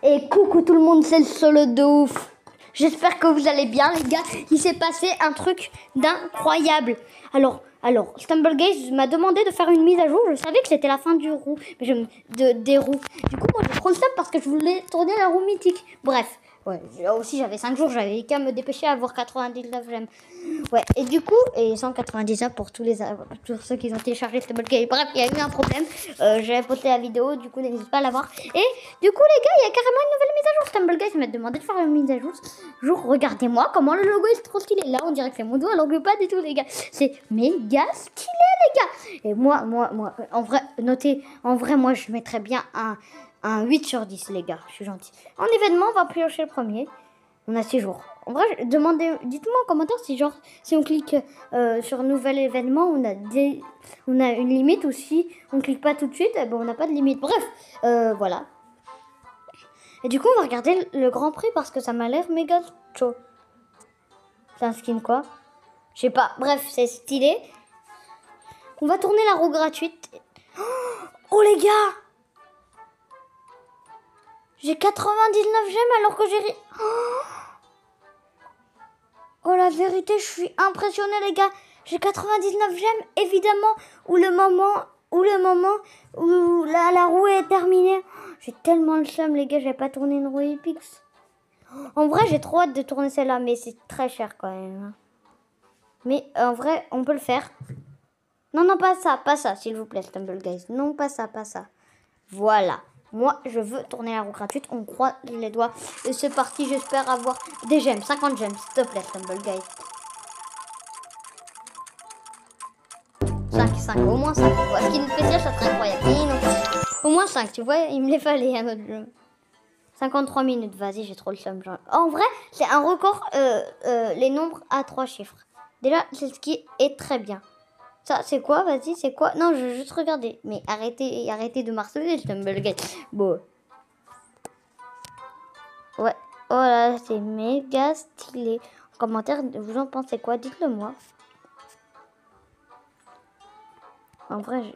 Et coucou tout le monde, c'est le solo de ouf. J'espère que vous allez bien les gars. Il s'est passé un truc d'incroyable. Alors, StumbleGuys m'a demandé de faire une mise à jour. Je savais que c'était la fin du roue, mais des roues. Du coup, moi j'ai trop le seum parce que je voulais tourner la roue mythique. Bref, ouais, aussi j'avais 5 jours, j'avais qu'à me dépêcher à avoir 99 j'aime. Ouais, et du coup, et 199 pour tous ceux qui ont téléchargé StumbleGuys. Bref, il y a eu un problème. J'avais posté la vidéo, du coup, n'hésitez pas à la voir. Et du coup, les gars, il y a carrément une nouvelle mise à jour. StumbleGuys m'a demandé de faire une mise à jour. Regardez-moi comment le logo est trop stylé. Là, on dirait que c'est mon doigt, alors que pas du tout, les gars. C'est méga stylé, les gars. Et moi, en vrai, notez, en vrai, moi, je mettrais bien un 8 sur 10, les gars. Je suis gentil. En événement, on va piocher le premier. On a 6 jours. En vrai, dites-moi en commentaire si on clique sur nouvel événement, on a une limite, ou si on clique pas tout de suite, on n'a pas de limite. Bref, voilà. Et du coup, on va regarder le Grand Prix parce que ça m'a l'air méga chaud. C'est un skin quoi? Je sais pas. Bref, c'est stylé. On va tourner la roue gratuite. Oh les gars! J'ai 99 gemmes alors que j'ai... Oh la vérité, je suis impressionnée les gars. J'ai 99 gemmes, évidemment, où le moment où la roue est terminée. J'ai tellement le seum les gars, j'ai pas tourné une roue épique. En vrai, j'ai trop hâte de tourner celle-là, mais c'est très cher quand même. Mais en vrai, on peut le faire. Non, pas ça, s'il vous plaît, StumbleGuys. Non, pas ça. Voilà. Moi, je veux tourner la roue gratuite. On croise les doigts. Et c'est parti, j'espère avoir des gemmes. 50 gemmes, s'il te plaît, StumbleGuys. 5, au moins 5. Ce qui nous fait dire, ça serait incroyable. Au moins 5, tu vois, il me les fallait un autre jeu. 53 minutes, vas-y, j'ai trop le seum. En vrai, c'est un record, les nombres à 3 chiffres. Déjà, c'est ce qui est très bien. Ça, c'est quoi? Vas-y, c'est quoi? Non, je veux juste regarder. Mais arrêtez de marceler, StumbleGuys. Bon. Ouais. Oh là, c'est méga stylé. En commentaire, vous en pensez quoi? Dites-le moi. En vrai,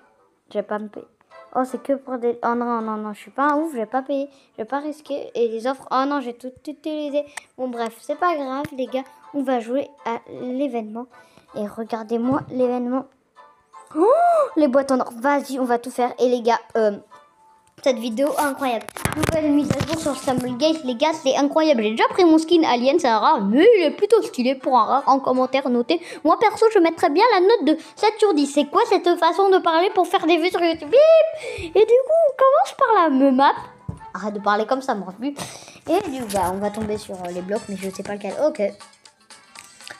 je vais pas me payer. Oh, c'est que pour des... Oh non, je suis pas un ouf, je vais pas payer. Je vais pas risquer. Et les offres... Oh non, j'ai tout utilisé. Bon, bref, c'est pas grave, les gars. On va jouer à l'événement. Et regardez-moi l'événement. Oh, les boîtes en or. Vas-y, on va tout faire. Et les gars, cette vidéo incroyable. Nouvelle mise à jour sur StumbleGuys, les gars, c'est incroyable. J'ai déjà pris mon skin Alien, c'est un rare, mais il est plutôt stylé pour un rare. En commentaire, notez. Moi, perso, je mettrais bien la note de 7 sur 10. C'est quoi cette façon de parler pour faire des vues sur YouTube? Bip. Et du coup, on commence par la map. Arrête de parler comme ça, mon but. Et du coup, on va tomber sur les blocs, mais je sais pas lequel. Ok.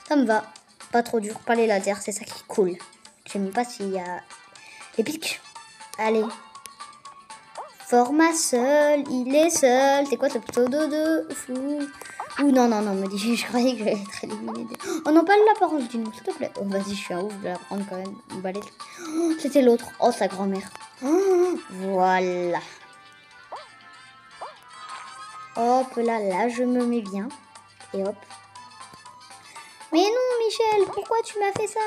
Ça me va. Pas trop dur, pas les lasers, c'est ça qui est cool. Je sais même pas s'il y a épique. Allez. Format seul, il est seul. C'est quoi ce pseudo de fou? Ou non, me dis, je croyais que j'allais être éliminé. Oh non, pas l'apparence d'une s'il te plaît. Oh, vas-y, je suis un ouf, je vais la prendre quand même. Oh, c'était l'autre. Oh, sa grand-mère. Oh, voilà. Hop, là, je me mets bien. Et hop. Mais non, Michel, pourquoi tu m'as fait ça?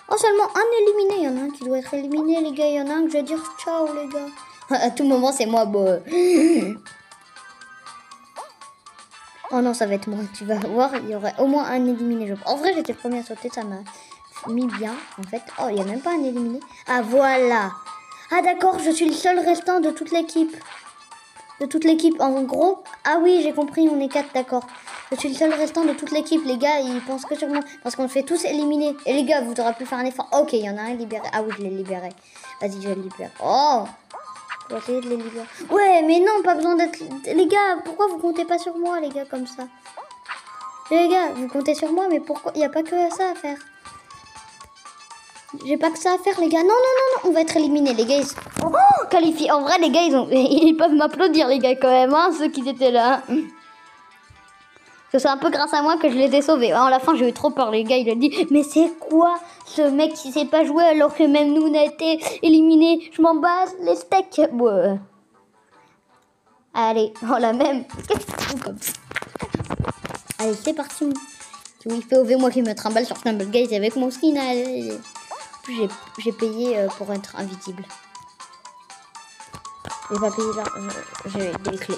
Oh, seulement un éliminé. Il y en a un qui doit être éliminé, les gars. Il y en a un que je vais dire ciao, les gars. À tout moment, c'est moi. Bon. Oh non, ça va être moi. Tu vas voir, il y aurait au moins un éliminé. En vrai, j'étais le premier à sauter. Ça m'a mis bien, en fait. Oh, il n'y a même pas un éliminé. Ah, voilà. Ah, d'accord, je suis le seul restant de toute l'équipe. En gros, ah oui, j'ai compris, on est 4, d'accord. Je suis le seul restant de toute l'équipe. Les gars, ils pensent que sur moi. Parce qu'on fait tous éliminer. Et les gars, vous aurez pu faire un effort. Ok, il y en a un libéré. Ah oui, je l'ai libéré. Vas-y, je le libère. Oh! On va essayer de les libérer. Ouais, mais non, pas besoin d'être... Les gars, pourquoi vous comptez pas sur moi, les gars, comme ça? Les gars, vous comptez sur moi, mais pourquoi? Il n'y a pas que ça à faire. J'ai pas que ça à faire, les gars. Non, on va être éliminés, les gars. Oh, qualifiés. En vrai, les gars, ils peuvent m'applaudir, les gars, quand même, hein, ceux qui étaient là. C'est un peu grâce à moi que je les ai sauvés. À la fin, j'ai eu trop peur, les gars. Il a dit, mais c'est quoi ce mec qui sait pas jouer alors que même nous, on a été éliminés? Je m'en base les steaks. Ouais. Allez, on la même. Allez, c'est parti. Oui, POV, moi qui me trimballe sur StumbleGuys avec mon skin. Allez. J'ai payé pour être invisible. J'ai pas payé là. J'ai des clés.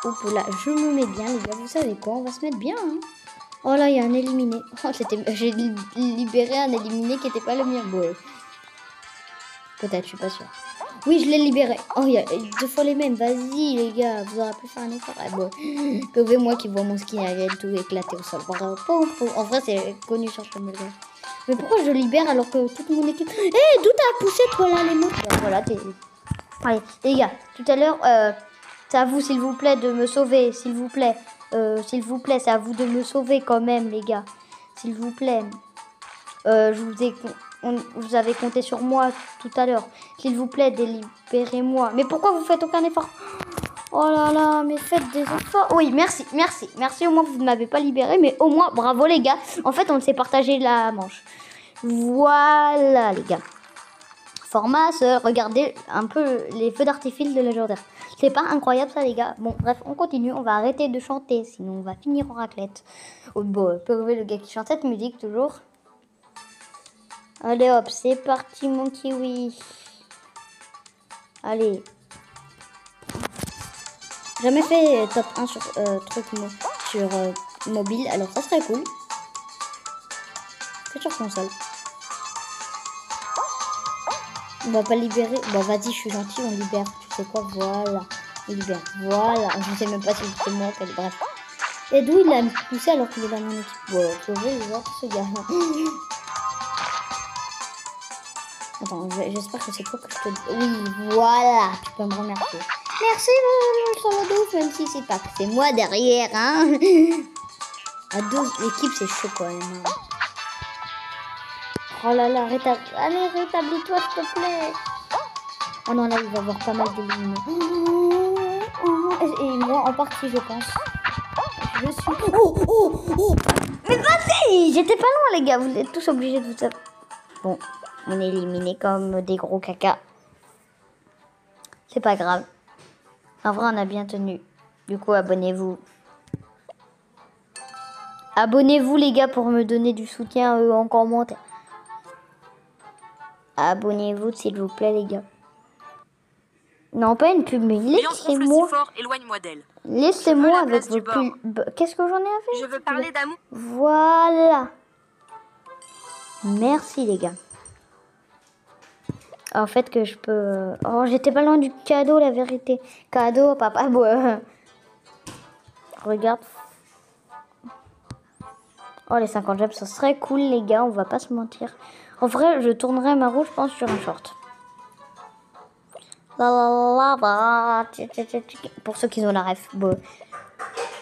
Hop là, je me mets bien, les gars. Vous savez quoi? On va se mettre bien. Hein. Oh là, il y a un éliminé. Oh, j'ai libéré un éliminé qui n'était pas le mien. Bon, peut-être, je suis pas sûre. Oui, je l'ai libéré. Oh, il y a 2 fois les mêmes. Vas-y, les gars, vous aurez pu faire un effort. Ah, bon. POV, moi qui vois mon skin arrière tout éclaté au sol. En vrai, c'est connu sur le jeu. Mais pourquoi je libère alors que toute mon équipe... Hé, d'où t'as poussé, toi, là, les mots? Voilà, t'es... Allez, les gars, tout à l'heure, c'est à vous, s'il vous plaît, de me sauver. S'il vous plaît, c'est à vous de me sauver quand même, les gars. S'il vous plaît. Vous avez compté sur moi tout à l'heure. S'il vous plaît, délibérez-moi. Mais pourquoi vous faites aucun effort? Oh là là, mais faites des efforts. Oui, merci. Merci, au moins, vous ne m'avez pas libéré. Mais au moins, bravo, les gars. En fait, on s'est partagé la manche. Voilà, les gars. Format, regardez un peu les feux d'artifice de légendaire. C'est pas incroyable, ça, les gars. Bon, bref, on continue. On va arrêter de chanter, sinon on va finir en raclette. Oh, bon, le gars qui chante cette musique, toujours. Allez hop, c'est parti mon kiwi. Allez. Jamais fait top 1 sur mobile, alors ça serait cool. Que sur console. On va pas libérer. Bon vas-y, je suis gentil, on libère. Tu sais quoi, voilà. On libère. Voilà. Je sais même pas si c'est moi, bref. Et d'où il a poussé alors qu'il est dans mon équipe. Bon, tu veux voir ce gars. Attends, j'espère que c'est toi que je te... Oui, voilà, tu peux me remercier. Merci, sur le dos, même si c'est pas que c'est moi derrière, hein. À 12, l'équipe, c'est chaud quand même. Hein. Oh là là, allez, rétablis-toi, s'il te plaît. Oh non, là, il va y avoir pas mal d'éliminés. Et moi, en partie, je pense. Je suis... Oh. Mais vas-y, j'étais pas loin, les gars. Vous êtes tous obligés de vous savoir. Bon. On est éliminé comme des gros caca. C'est pas grave. En vrai, on a bien tenu. Du coup, abonnez-vous. Abonnez-vous, les gars, pour me donner du soutien en commentaire. Abonnez-vous, s'il vous plaît, les gars. Non, pas une pub, mais laissez-moi. Laissez-moi avec vos pubs. Qu'est-ce que j'en ai à faire? Je veux parler d'amour. Voilà. Merci, les gars. En fait que je peux... Oh, j'étais pas loin du cadeau, la vérité. Cadeau, papa. Bon, regarde. Oh, les 50 gemmes, ça serait cool, les gars. On va pas se mentir. En vrai, je tournerai ma roue, je pense, sur un short. Pour ceux qui ont la ref. Bon.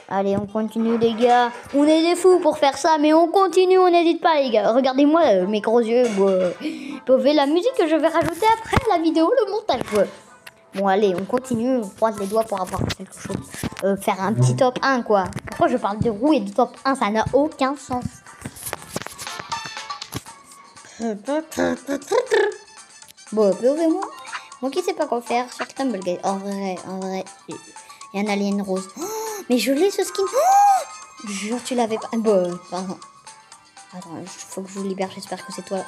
Allez, on continue, les gars. On est des fous pour faire ça, mais on continue, on n'hésite pas, les gars. Regardez-moi mes gros yeux. Pouvez la musique que je vais rajouter après la vidéo, le montage. Bon, allez, on continue. On croise les doigts pour avoir quelque chose. Faire un petit top 1, quoi. Pourquoi je parle de roue et de top 1? Ça n'a aucun sens. Bon, pouvez-moi. Moi qui sais pas quoi faire sur Tumbleguide. En vrai, il y a un alien rose. Oh, mais je l'ai ce skin. Oh, jure, tu l'avais pas. Bon, pardon. Attends, il faut que je vous libère. J'espère que c'est toi.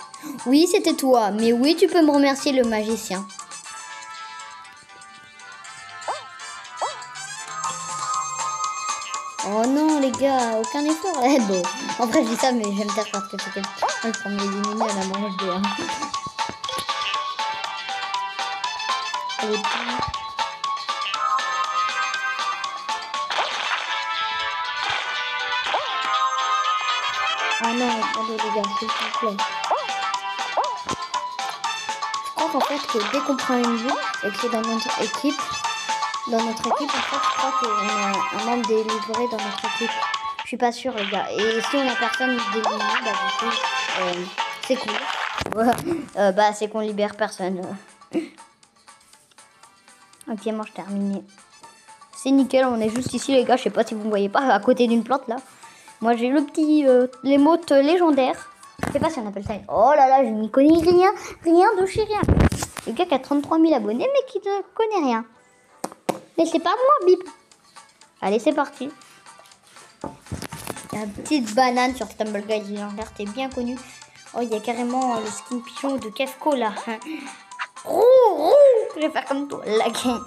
Oui, c'était toi. Mais oui, tu peux me remercier, le magicien. Oh non, les gars, aucun effort. Bon, en vrai, je dis ça, mais j'aime faire parce que c'était le premier éliminé à la manche de 1. Ah non, attendez les gars, s'il vous plaît. Je crois qu'en fait, que dès qu'on prend une vue et que c'est dans notre équipe, en fait, je crois qu'on a un membre délivré dans notre équipe. Je suis pas sûre, les gars. Et si on a personne délivré, bah du coup, c'est cool. Bah c'est qu'on libère personne. Ok, manche terminée. C'est nickel, on est juste ici, les gars. Je sais pas si vous me voyez pas, à côté d'une plante là. Moi j'ai le petit l'émote légendaire. Je sais pas si on appelle ça. Oh là là, je n'y connais rien de chez rien. Le gars qui a 33 000 abonnés mais qui ne connaît rien. Mais c'est pas moi, bip. Allez, c'est parti. La petite banane sur Tumbleguide légendaire, t'es bien connu. Oh, il y a carrément le skin pigeon de Kefko là. Roux, je vais faire comme toi, la game.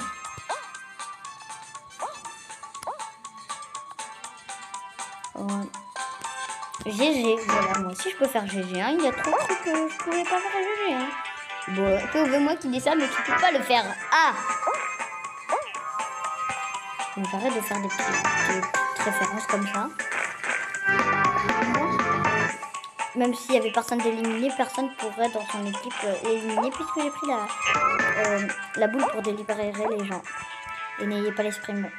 GG, voilà, moi aussi je peux faire GG, hein. Il y a trop de trucs que je pouvais pas faire GG, hein. Bon, que moi qui dis ça, mais tu peux pas le faire. Ah! On arrête de faire des petites références comme ça. Même s'il y avait personne d'éliminé, personne pourrait dans son équipe éliminer puisque j'ai pris la boule pour délibérer les gens. Et n'ayez pas l'esprit bon.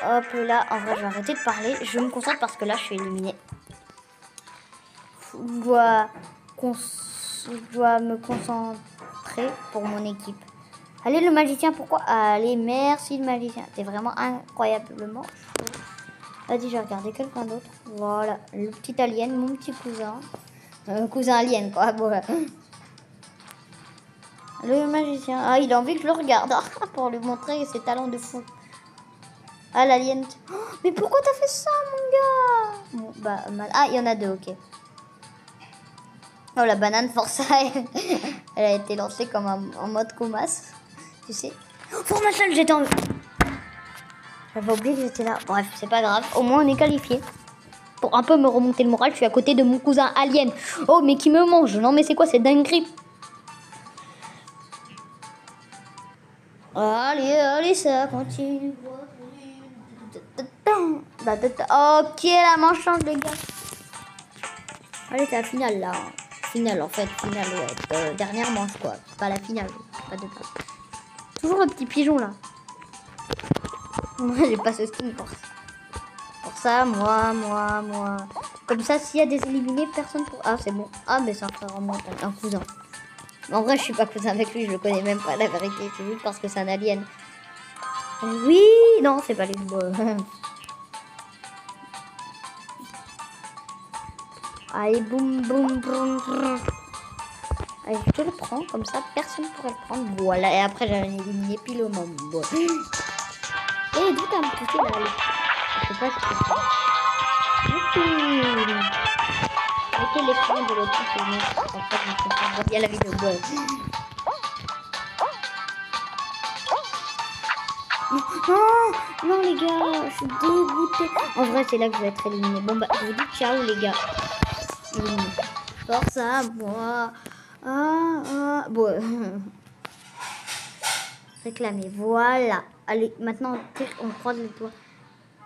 Hop là, en vrai je vais arrêter de parler. Je me concentre parce que là je suis éliminée. Je dois me concentrer pour mon équipe. Allez le magicien, pourquoi? Allez, merci le magicien. T'es vraiment incroyablement chaud. Vas-y, j'ai regardé quelqu'un d'autre. Voilà, le petit alien, mon petit cousin. Cousin alien, quoi. Voilà. Le magicien. Ah, il a envie que je le regarde pour lui montrer ses talents de fou. Ah, l'alien. Oh, mais pourquoi t'as fait ça, mon gars? Bon, bah, mal. Ah, il y en a deux, ok. Oh, la banane, force, elle a été lancée comme en mode comasse. Tu sais. Oh, formation, j'étais en... J'avais oublié que j'étais là. Bref, c'est pas grave. Au moins, on est qualifié. Pour un peu me remonter le moral, je suis à côté de mon cousin alien. Oh, mais qui me mange? Non, mais c'est quoi cette dinguerie? Allez, allez, ça continue. Ok, la manche change, les gars. Allez, c'est la finale, là. Finale, en fait. Finale, ouais. Dernière manche, quoi. Pas la finale. Pas de pas. Toujours le petit pigeon, là. Moi, j'ai pas ce skin pour ça. Moi. Comme ça, s'il y a des éliminés, personne pour... Ah, c'est bon. Ah, mais c'est un frère en moi, un cousin. En vrai, je suis pas cousin avec lui, je le connais même pas, la vérité. C'est juste parce que c'est un alien. Oui, non, c'est pas les Allez, boum, boum, boum. Allez, je te le prends, comme ça, personne ne pourrait le prendre. Voilà, et après, j'avais éliminé pile au moment. Bon. Et d'où t'as me poussé là? Je sais pas ce que c'est. Mettez l'écran de l'autre côté. En fait, je comprends. Il y a la vidéo. Bon. Non, les gars, je suis dégoûtée. En vrai, c'est là que je vais être éliminée. Bon, bah, je vous dis ciao, les gars. Force à moi. Bon. Réclamer. Voilà. Allez, maintenant, on croise les doigts.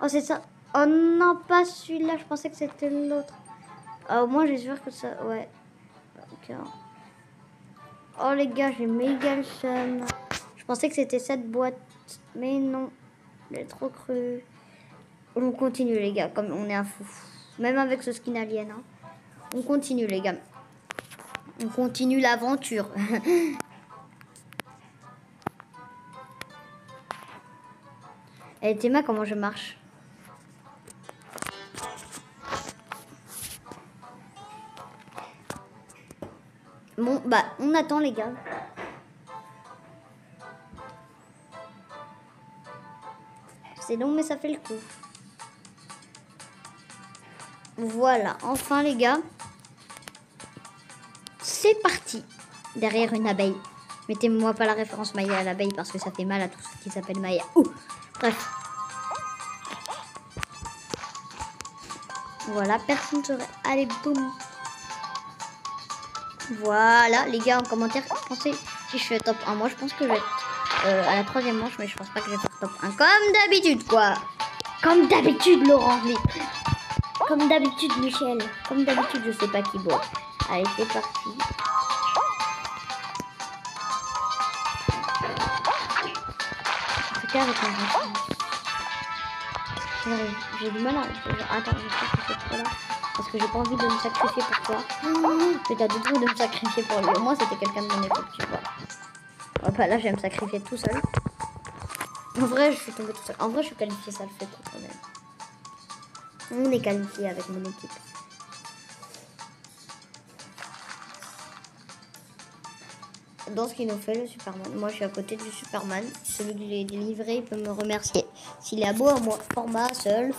Oh, c'est ça. Oh non, pas celui-là. Je pensais que c'était l'autre. Au moins, j'espère que ça... Ouais. Okay. Oh, les gars, j'ai méga le seum. Je pensais que c'était cette boîte. Mais non. J'ai trop cru. On continue, les gars. Comme on est un fou. Même avec ce skin alien. Hein. On continue, les gars. On continue l'aventure. Et Théma, comment je marche? Bon, bah, on attend, les gars. C'est long, mais ça fait le coup. Voilà, enfin, les gars. C'est parti. Derrière une abeille. Mettez-moi pas la référence Maya à l'abeille parce que ça fait mal à tous ceux qui s'appellent Maya. Ouh. Bref. Voilà, personne ne serait... Allez, boum. Voilà, les gars, en commentaire, pensez si je fais top 1. Moi, je pense que je vais être à la troisième manche, mais je pense pas que je vais faire top 1. Comme d'habitude, quoi. Comme d'habitude, Laurent. Comme d'habitude, Michel. Comme d'habitude, je sais pas qui boit. Allez, c'est parti. Avec j'ai du mal à... Attends, j'espère que c'est trop là. Parce que j'ai pas envie de me sacrifier pour toi. T'as du coup de me sacrifier pour lui. Au moins, c'était quelqu'un de mon équipe, tu vois. Oh, bah là, je vais me sacrifier tout seul. En vrai, je suis tombée tout seul. En vrai, je suis qualifiée, ça le fait trop quand même. On est qualifié avec mon équipe. Dans ce qu'il nous fait, le Superman. Moi, je suis à côté du Superman. Celui que j'ai délivré, il peut me remercier. S'il est à beau à moi, format seul.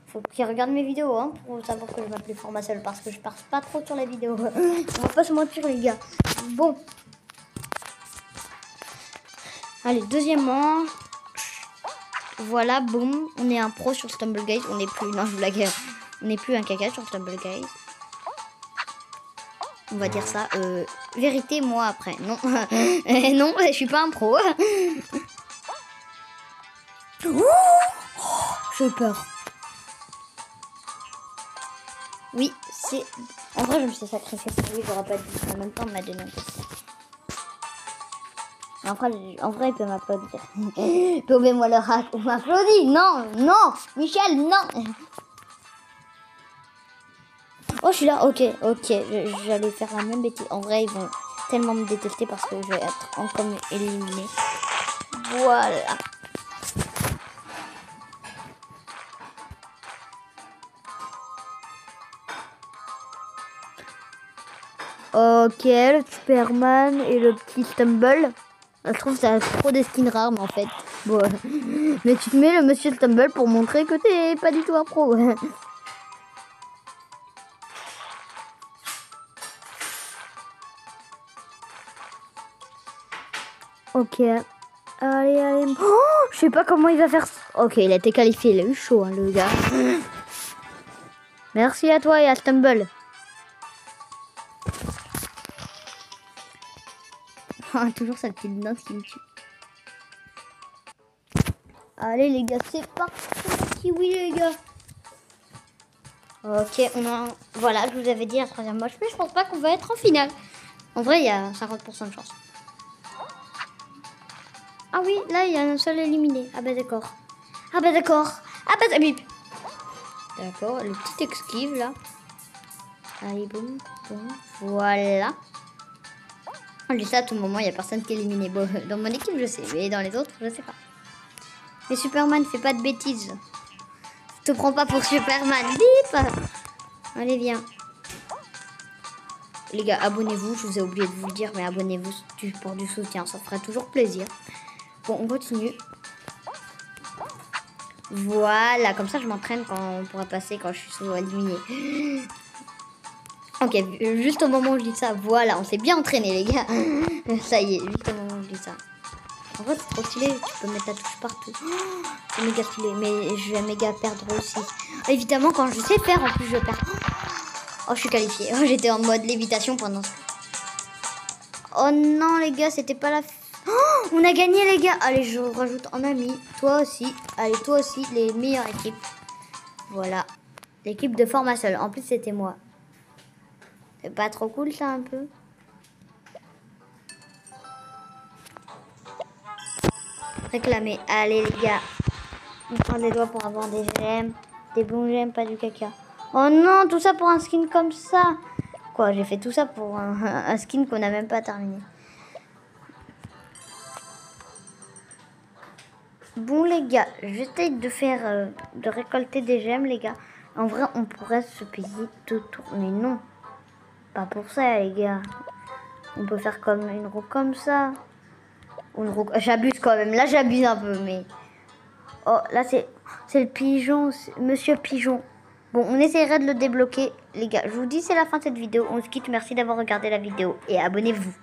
Faut qu'il regarde mes vidéos hein, pour savoir que je m'appelle format seul parce que je passe pas trop sur la vidéo. On va pas se mentir, les gars. Bon. Allez, deuxième manche. Voilà, boum. On est un pro sur Stumbleguys. On n'est plus. Non, je blague. On n'est plus un caca sur Stumble Guys. On va dire ça. Vérité, moi après. Non. Non, je suis pas un pro. J'ai peur. Oui, c'est... En vrai, je me suis sacrifiée pour lui, j'aurais pas dit. En même temps, on m'a donné un peu de ça. En vrai, il peut m'applaudir. Pouvez-moi le rack. On m'applaudit. Non, non. Michel, non. Oh, je suis là. Ok. J'allais faire la même bêtise. En vrai, ils vont tellement me détester parce que je vais être encore éliminé. Voilà. Ok, le Superman et le petit Stumble. Je trouve ça trop des skins rares, mais en fait. Bon, mais tu te mets le Monsieur Stumble pour montrer que t'es pas du tout un pro. Ok. Allez. Oh, je sais pas comment il va faire. Ok, il a été qualifié. Il a eu chaud, hein, le gars. Merci à toi et à Stumble. Toujours sa petite danse qui me tue. Allez les gars, c'est parti. Oui les gars. Ok, voilà, je vous avais dit la troisième manche, mais je pense pas qu'on va être en finale. En vrai, il y a 50% de chance. Ah oui, là, il y a un seul éliminé. Ah bah d'accord. Ah bah bip. D'accord, le petit esquive là. Allez, boum. Voilà. On dit ça à tout moment, il n'y a personne qui est éliminé. Bon, dans mon équipe, je sais, mais dans les autres, je sais pas. Mais Superman, fais pas de bêtises. Je te prends pas pour Superman. Bip. Allez, viens. Les gars, abonnez-vous. Je vous ai oublié de vous le dire, mais abonnez-vous pour du soutien. Ça fera toujours plaisir. Bon, on continue. Voilà, comme ça, je m'entraîne quand on pourra passer, quand je suis souvent éliminé. Ok, juste au moment où je dis ça, voilà, on s'est bien entraîné, les gars. Ça y est, juste au moment où je dis ça. En vrai, c'est trop stylé. Tu peux mettre ta touche partout. C'est méga stylé, mais je vais méga perdre aussi. Évidemment, quand je sais faire, en plus, je perds. Oh, je suis qualifiée. Oh, j'étais en mode lévitation pendant ce... Oh non, les gars, c'était pas la... Oh, on a gagné, les gars. Allez, je rajoute en ami. Toi aussi. Allez, toi aussi, les meilleures équipes. Voilà. L'équipe de format seul. En plus, c'était moi. C'est pas trop cool, ça, un peu? Réclamer. Allez, les gars. On prend les doigts pour avoir des gemmes. Des bons gemmes, pas du caca. Oh non, tout ça pour un skin comme ça. Quoi, j'ai fait tout ça pour un skin qu'on n'a même pas terminé. Bon, les gars, j'essaie de faire... de récolter des gemmes, les gars. En vrai, on pourrait se payer 2 tours. Mais non. Pas pour ça, les gars. On peut faire comme une roue comme ça. J'abuse quand même. Là, j'abuse un peu, mais... Oh, là, c'est le pigeon. Monsieur Pigeon. Bon, on essaierait de le débloquer. Les gars, je vous dis, c'est la fin de cette vidéo. On se quitte. Merci d'avoir regardé la vidéo. Et abonnez-vous.